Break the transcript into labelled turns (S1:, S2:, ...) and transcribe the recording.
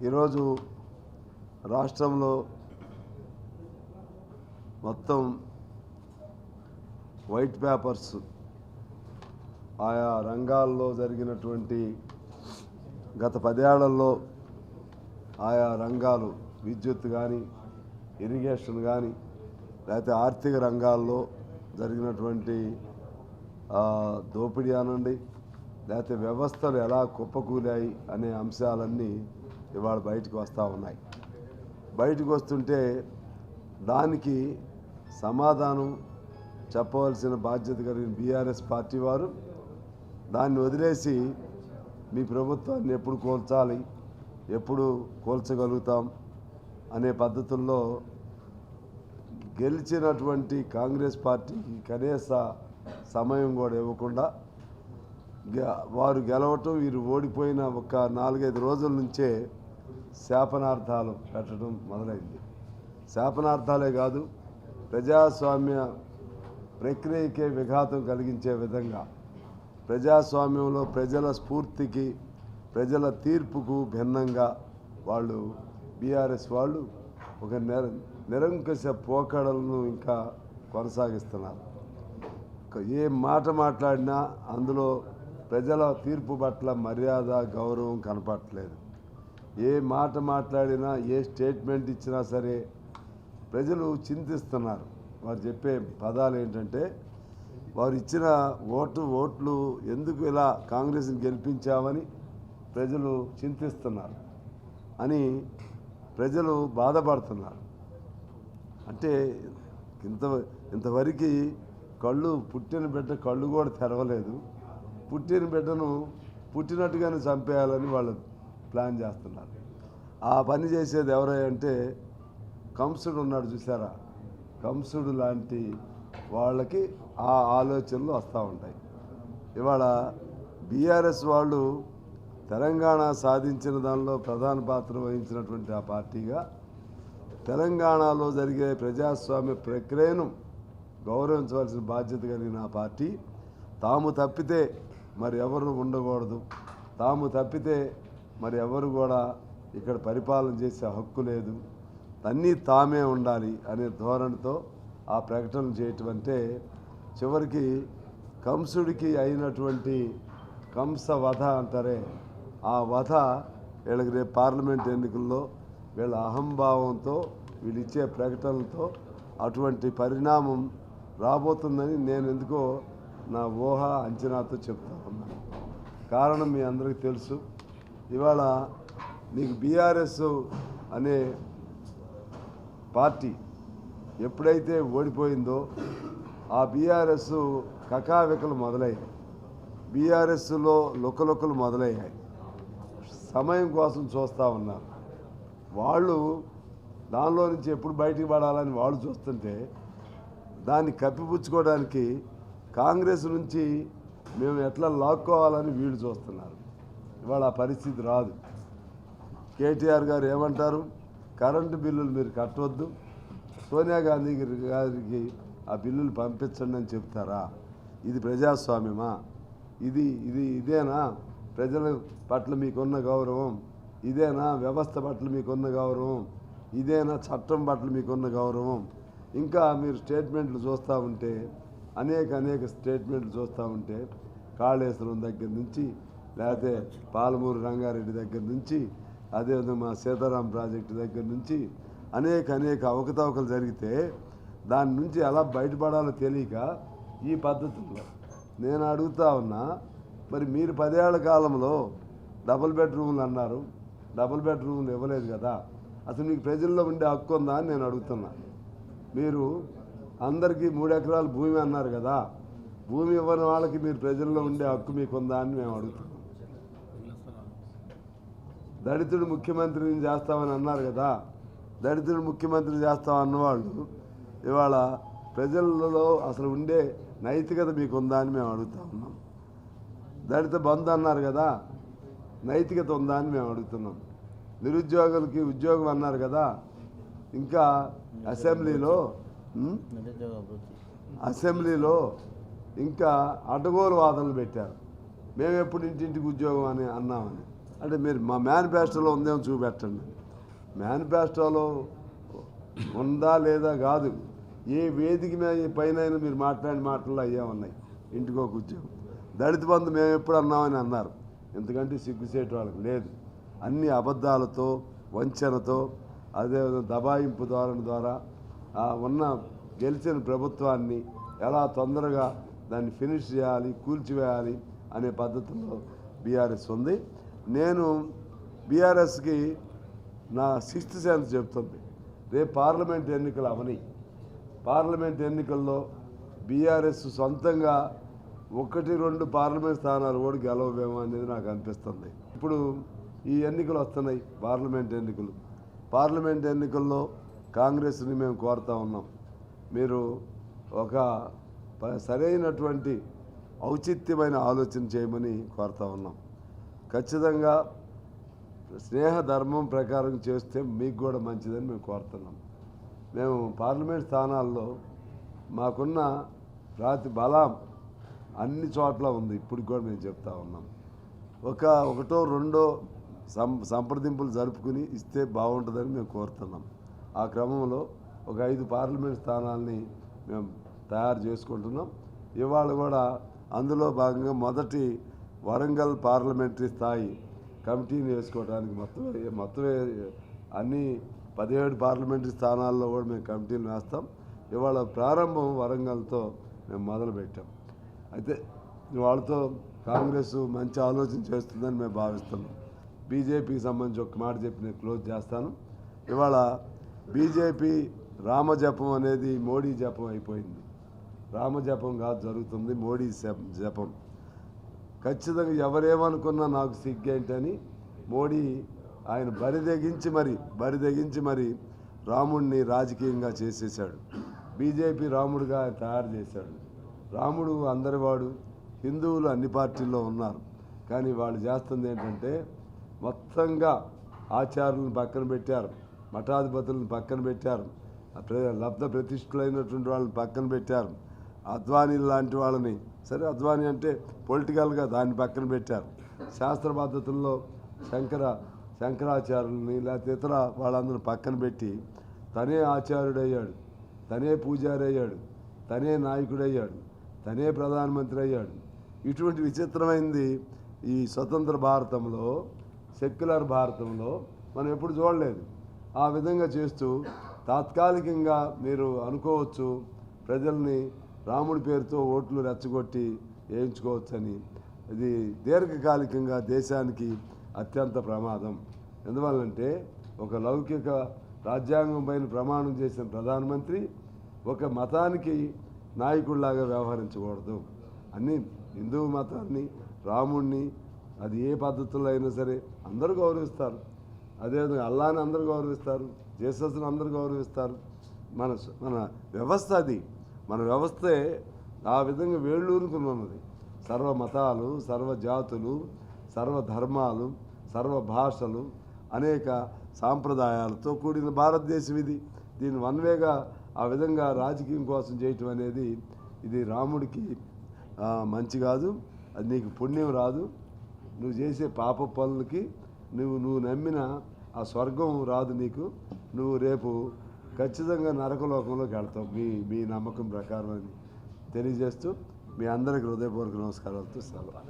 S1: ఈరోజు రాష్ట్రంలో మొత్తం వైట్ పేపర్స్ ఆయా రంగాల్లో జరిగినటువంటి గత 10 ఏళ్లలో ఆయా రంగాలు విద్యుత్ కానీ ఇరిగేషన్ కానీ లేకపోతే ఆర్థిక రంగాల్లో జరిగినటువంటి దోపిడీ అనండి లేకపోతే వ్యవస్థలు ఎలా కుప్పకూలాయి అనే అంశాలన్నీ ఇవాళ బయటకు వస్తూ ఉన్నాయి. బయటకు వస్తుంటే దానికి సమాధానం చెప్పవలసిన బాధ్యత కలిగిన బీఆర్ఎస్ పార్టీ వారు దాన్ని వదిలేసి మీ ప్రభుత్వాన్ని ఎప్పుడు కూల్చాలి, ఎప్పుడు కూల్చగలుగుతాం అనే పద్ధతుల్లో గెలిచినటువంటి కాంగ్రెస్ పార్టీకి కనీస సమయం కూడా ఇవ్వకుండా వారు గెలవటం వీరు ఓడిపోయిన ఒక 4-5 రోజుల నుంచే శాపనార్థాలు పెట్టడం మొదలైంది. శాపనార్థాలే కాదు, ప్రజాస్వామ్య ప్రక్రియకే విఘాతం కలిగించే విధంగా ప్రజాస్వామ్యంలో ప్రజల స్ఫూర్తికి ప్రజల తీర్పుకు భిన్నంగా వాళ్ళు బీఆర్ఎస్ వాళ్ళు ఒక నిరంకుశ పోకడలను ఇంకా కొనసాగిస్తున్నారు. ఏ మాట మాట్లాడినా అందులో ప్రజల తీర్పు పట్ల మర్యాద గౌరవం కనపడట్లేదు. ఏ మాట మాట్లాడినా ఏ స్టేట్మెంట్ ఇచ్చినా సరే ప్రజలు చింతిస్తున్నారు. వారు చెప్పే పదాలు ఏంటంటే వారు ఇచ్చిన ఓట్లు ఎందుకు ఇలా కాంగ్రెస్ని గెలిపించామని ప్రజలు చింతిస్తున్నారు అని ప్రజలు బాధపడుతున్నారు. అంటే ఇంతవరకు పుట్టిన బిడ్డ కళ్ళు కూడా తెరవలేదు, పుట్టిన బిడ్డను పుట్టినట్టుగానే చంపేయాలని వాళ్ళు ప్లాన్ చేస్తున్నారు. ఆ పని చేసేది ఎవరంటే కంసుడు ఉన్నాడు చూసారా, కంసుడు లాంటి వాళ్ళకి ఆ ఆలోచనలు వస్తూ ఉంటాయి. ఇవాళ బీఆర్ఎస్ వాళ్ళు తెలంగాణ సాధించిన దానిలో ప్రధాన పాత్ర వహించినటువంటి ఆ పార్టీగా తెలంగాణలో జరిగే ప్రజాస్వామ్య ప్రక్రియను గౌరవించవలసిన బాధ్యత కలిగిన ఆ పార్టీ తాము తప్పితే మరి ఎవరు ఉండకూడదు, తాము తప్పితే మరి ఎవరు కూడా ఇక్కడ పరిపాలన చేసే హక్కు లేదు, అన్నీ తామే ఉండాలి అనే ధోరణితో ఆ ప్రకటన చేయటం అంటే చివరికి కంసుడికి అయినటువంటి కంస వధ అంటారే ఆ వధ వీళ్ళకి రేపు పార్లమెంట్ ఎన్నికల్లో వీళ్ళ అహంభావంతో వీళ్ళు ఇచ్చే ప్రకటనలతో అటువంటి పరిణామం రాబోతుందని నేను ఎందుకో నా ఊహ అంచనాతో చెప్తా ఉన్నాను. కారణం మీ అందరికీ తెలుసు. ఇవాళ నీకు బీఆర్ఎస్ అనే పార్టీ ఎప్పుడైతే ఓడిపోయిందో ఆ బీఆర్ఎస్ కకావికలు మొదలయ్యాయి, బీఆర్ఎస్లో లుకలుకలు మొదలయ్యాయి. సమయం కోసం చూస్తూ ఉన్నారు. వాళ్ళు దానిలో నుంచి ఎప్పుడు బయటికి పడాలని వాళ్ళు చూస్తుంటే దాన్ని కప్పిపుచ్చుకోవడానికి కాంగ్రెస్ నుంచి మేము ఎట్లా లాక్కోవాలని వీళ్ళు చూస్తున్నారు. ఇవాళ ఆ పరిస్థితి రాదు. కేటీఆర్ గారు ఏమంటారు, కరెంటు బిల్లులు మీరు కట్టవద్దు, సోనియా గాంధీ గారికి ఆ బిల్లులు పంపించండి అని చెప్తారా? ఇది ప్రజాస్వామ్యమా? ఇదేనా ప్రజల పట్ల మీకున్న గౌరవం? ఇదేనా వ్యవస్థ పట్ల మీకున్న గౌరవం? ఇదేనా చట్టం పట్ల మీకున్న గౌరవం? ఇంకా మీరు స్టేట్మెంట్లు చూస్తూ ఉంటే అనేక స్టేట్మెంట్లు చూస్తూ ఉంటే కాళేశ్వరం దగ్గర నుంచి లేకపోతే పాలమూరు రంగారెడ్డి దగ్గర నుంచి అదేవిధంగా మా సీతారాం ప్రాజెక్టు దగ్గర నుంచి అనేక అవకతవకలు జరిగితే దాని నుంచి ఎలా బయటపడాలో తెలియక ఈ పద్ధతుల్లో నేను అడుగుతా ఉన్నా. మరి మీరు 10 ఏళ్ల కాలంలో డబుల్ బెడ్రూమ్లు అన్నారు, డబుల్ బెడ్రూమ్లు ఇవ్వలేదు కదా, అసలు మీకు ప్రజల్లో ఉండే హక్కు ఉందా అని నేను అడుగుతున్నా. మీరు అందరికీ 3 ఎకరాలు భూమి అన్నారు కదా, భూమి ఇవ్వని వాళ్ళకి మీరు ప్రజల్లో ఉండే హక్కు మీకుందా అని మేము అడుగుతున్నాం. దళితుడు ముఖ్యమంత్రిని చేస్తామని అన్నారు కదా, దళితుడు ముఖ్యమంత్రి చేస్తామన్నవాళ్ళు ఇవాళ ప్రజలలో అసలు ఉండే నైతికత మీకుందా అని మేము అడుగుతా ఉన్నాం. దళిత బంధు అన్నారు కదా, నైతికత ఉందా అని మేము అడుగుతున్నాం. నిరుద్యోగులకి ఉద్యోగం అన్నారు కదా, ఇంకా అసెంబ్లీలో ఇంకా అడ్డగోలు వాదనలు పెట్టారు. మేము ఎప్పుడు ఇంటింటికి ఉద్యోగం అని అన్నామని. అంటే మీరు మా మేనిఫెస్టోలో ఉందేమో చూపెట్టండి. మేనిఫెస్టోలో ఉందా లేదా కాదు, ఏ వేదిక పైన మీరు మాట్లాడిన మాటల్లో అయ్యే ఉన్నాయి. ఇంటికో ఉద్యోగం, దళిత బంధు మేము ఎప్పుడు అన్నామని అన్నారు. ఎందుకంటే సిగ్గుసేటు వాళ్ళకి లేదు. అన్ని అబద్ధాలతో, వంచనతో, అదేవిధంగా దబాయింపు ద్వారా ఉన్న గెలిచిన ప్రభుత్వాన్ని ఎలా తొందరగా దాన్ని ఫినిష్ చేయాలి, కూల్చివేయాలి అనే పద్ధతిలో బీఆర్ఎస్ ఉంది. నేను బీఆర్ఎస్కి నా సిక్స్త్ సెన్స్ చెప్తుంది, రేపు పార్లమెంట్ ఎన్నికలు అవని. పార్లమెంట్ ఎన్నికల్లో బీఆర్ఎస్ సొంతంగా 1-2 పార్లమెంట్ స్థానాలు కూడా గెలవవేమో అనేది నాకు అనిపిస్తుంది. ఇప్పుడు ఈ ఎన్నికలు వస్తున్నాయి, పార్లమెంట్ ఎన్నికల్లో కాంగ్రెస్ని మేము కోరుతా ఉన్నాం, మీరు ఒక సరైనటువంటి ఔచిత్యమైన ఆలోచన చేయమని కోరుతా ఉన్నాం. ఖచ్చితంగా స్నేహ ధర్మం ప్రకారం చేస్తే మీకు కూడా మంచిదని మేము కోరుతున్నాం. మేము పార్లమెంట్ స్థానాల్లో మాకున్న బలం అన్ని చోట్ల ఉంది. ఇప్పుడు కూడా మేము చెప్తా ఉన్నాం, ఒకటో రెండో సంప్రదింపులు జరుపుకుని ఇస్తే బాగుంటుందని మేము కోరుతున్నాం. ఆ క్రమంలో ఒక 5 పార్లమెంట్ స్థానాలని మేము తయారు చేసుకుంటున్నాం. ఇవాళ కూడా అందులో భాగంగా మొదటి వరంగల్ పార్లమెంటరీ స్థాయి కమిటీని వేసుకోవడానికి మొత్తం అన్ని 17 పార్లమెంటరీ స్థానాల్లో కూడా మేము కమిటీలు వేస్తాం. ఇవాళ ప్రారంభం వరంగల్తో మేము మొదలుపెట్టాం. అయితే వాళ్ళతో కాంగ్రెస్ మంచి ఆలోచన చేస్తుందని మేము భావిస్తున్నాం. బీజేపీకి సంబంధించి ఒక మాట చెప్పి నేను క్లోజ్ చేస్తాను. ఇవాళ బీజేపీ రామజపం అనేది మోడీ జపం అయిపోయింది. రామజపం కాదు జరుగుతుంది, మోడీ జపం. ఖచ్చితంగా ఎవరేమనుకున్నా నాకు సిగ్గేంటని మోడీ ఆయన బరిదెగించి మరి రాముడిని రాజకీయంగా చేసేసాడు. బీజేపీ రాముడిగా తయారు చేశాడు. రాముడు అందరివాడు, హిందువులు అన్ని పార్టీల్లో ఉన్నారు. కానీ వాళ్ళు చేస్తుంది ఏంటంటే మొత్తంగా ఆచార్యులను పక్కన పెట్టారు, మఠాధిపతులను పక్కన పెట్టారు, లబ్ధ ప్రతిష్ఠులైనటువంటి వాళ్ళని పక్కన పెట్టారు, అద్వానీ లాంటి వాళ్ళని, సరే అద్వానీ అంటే పొలిటికల్గా దాన్ని పక్కన పెట్టారు, శాస్త్ర పద్ధతుల్లో శంకరాచార్యులని లేకపోతే ఇతర వాళ్ళందరూ పక్కన పెట్టి తనే ఆచార్యుడయ్యాడు, తనే పూజారి అయ్యాడు, తనే నాయకుడయ్యాడు, తనే ప్రధానమంత్రి అయ్యాడు. ఇటువంటి విచిత్రమైనది ఈ స్వతంత్ర భారతంలో, సెక్యులర్ భారతంలో మనం ఎప్పుడు చూడలేదు. ఆ విధంగా చేస్తూ తాత్కాలికంగా మీరు అనుకోవచ్చు ప్రజల్ని రాముడి పేరుతో ఓట్లు రెచ్చగొట్టి వేయించుకోవచ్చని. ఇది దీర్ఘకాలికంగా దేశానికి అత్యంత ప్రమాదం. ఎందువల్లంటే ఒక లౌకిక రాజ్యాంగం పైన ప్రమాణం చేసిన ప్రధానమంత్రి ఒక మతానికి నాయకుడిలాగా వ్యవహరించకూడదు. అన్ని హిందూ మతాన్ని, రాముడిని, అది ఏ పద్ధతుల్లో అయినా సరే అందరూ గౌరవిస్తారు. అదేవిధంగా అల్లాని అందరూ గౌరవిస్తారు, జీసస్ని అందరూ గౌరవిస్తారు. మన వ్యవస్థ అది, మన వ్యవస్థే ఆ విధంగా వేళ్ళూరుకుని ఉన్నది. సర్వ మతాలు, సర్వ జాతులు, సర్వ ధర్మాలు, సర్వ భాషలు, అనేక సాంప్రదాయాలతో కూడిన భారతదేశం ఇది. దీన్ని వన్వేగా ఆ విధంగా రాజకీయం కోసం చేయటం అనేది ఇది రాముడికి మంచి కాదు. అది నీకు పుణ్యం రాదు. నువ్వు చేసే పాప పనులకి నువ్వు నమ్మిన ఆ స్వర్గం రాదు నీకు. నువ్వు రేపు ఖచ్చితంగా నరకలోకంలోకి వెళ్తావు మీ నమ్మకం ప్రకారం అని తెలియజేస్తూ మీ అందరికీ హృదయపూర్వక నమస్కారాలతో సెలవు.